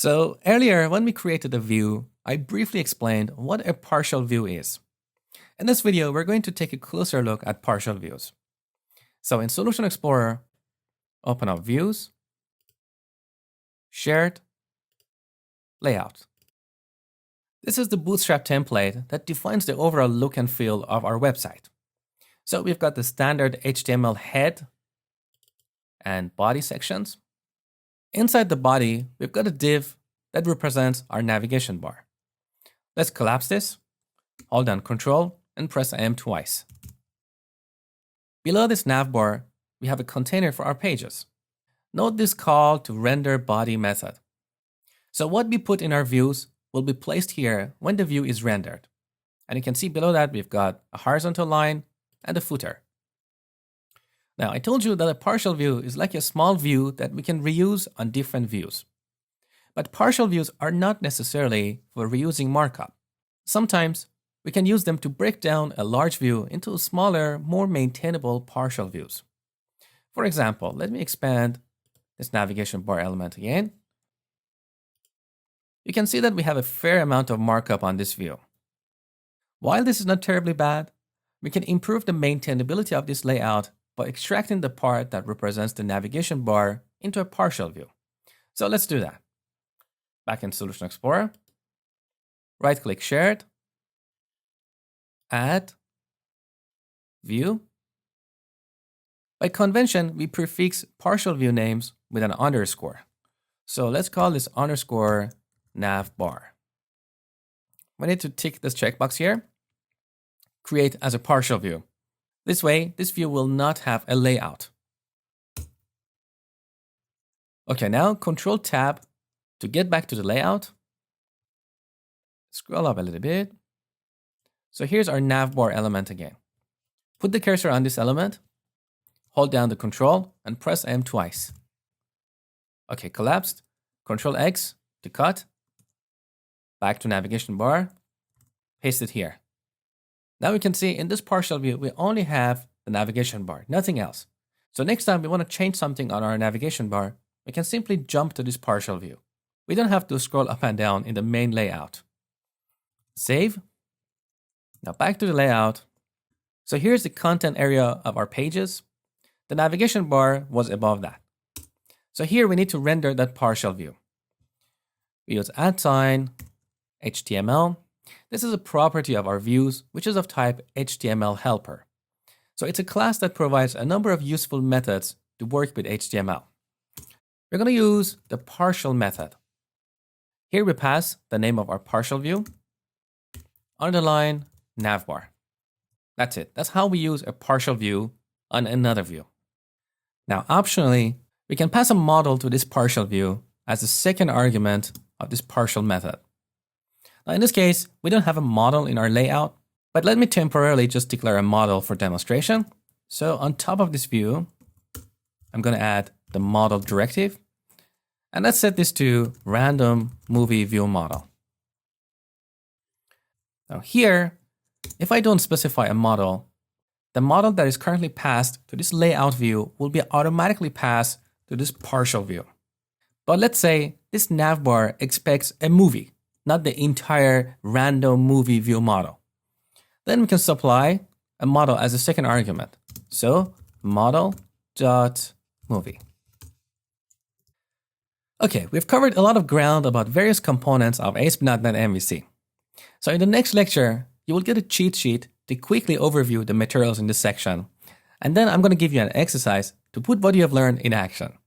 So earlier, when we created a view, I briefly explained what a partial view is. In this video, we're going to take a closer look at partial views. So in Solution Explorer, open up Views, Shared, Layout. This is the Bootstrap template that defines the overall look and feel of our website. So we've got the standard HTML head and body sections. Inside the body, we've got a div that represents our navigation bar. Let's collapse this, hold down Control and press M twice. Below this nav bar, we have a container for our pages. Note this call to render body method. So what we put in our views will be placed here when the view is rendered. And you can see below that we've got a horizontal line and a footer. Now, I told you that a partial view is like a small view that we can reuse on different views. But partial views are not necessarily for reusing markup. Sometimes we can use them to break down a large view into smaller, more maintainable partial views. For example, let me expand this navigation bar element again. You can see that we have a fair amount of markup on this view. While this is not terribly bad, we can improve the maintainability of this layout by extracting the part that represents the navigation bar into a partial view. So let's do that. Back in Solution Explorer, right-click Shared, Add, View. By convention, we prefix partial view names with an underscore. So let's call this underscore nav bar. We need to tick this checkbox here. Create as a partial view. This way, this view will not have a layout. Okay, now Control Tab to get back to the layout. Scroll up a little bit. So here's our nav bar element again. Put the cursor on this element, hold down the Control and press M twice. Okay, collapsed. Control X to cut. Back to navigation bar, paste it here. Now we can see in this partial view, we only have the navigation bar, nothing else. So next time we want to change something on our navigation bar, we can simply jump to this partial view. We don't have to scroll up and down in the main layout. Save. Now back to the layout. So here's the content area of our pages. The navigation bar was above that. So here we need to render that partial view. We use @HTML. This is a property of our views, which is of type HTML helper. So it's a class that provides a number of useful methods to work with HTML. We're going to use the partial method. Here we pass the name of our partial view, underline navbar. That's it. That's how we use a partial view on another view. Now, optionally, we can pass a model to this partial view as the second argument of this partial method. Now in this case, we don't have a model in our layout, but let me temporarily just declare a model for demonstration. So on top of this view, I'm going to add the model directive. And let's set this to random movie view model. Now here, if I don't specify a model, the model that is currently passed to this layout view will be automatically passed to this partial view. But let's say this navbar expects a movie, not the entire random movie view model. Then we can supply a model as a second argument. So model.movie. Okay, we've covered a lot of ground about various components of ASP.NET MVC. So in the next lecture, you will get a cheat sheet to quickly overview the materials in this section. And then I'm going to give you an exercise to put what you have learned in action.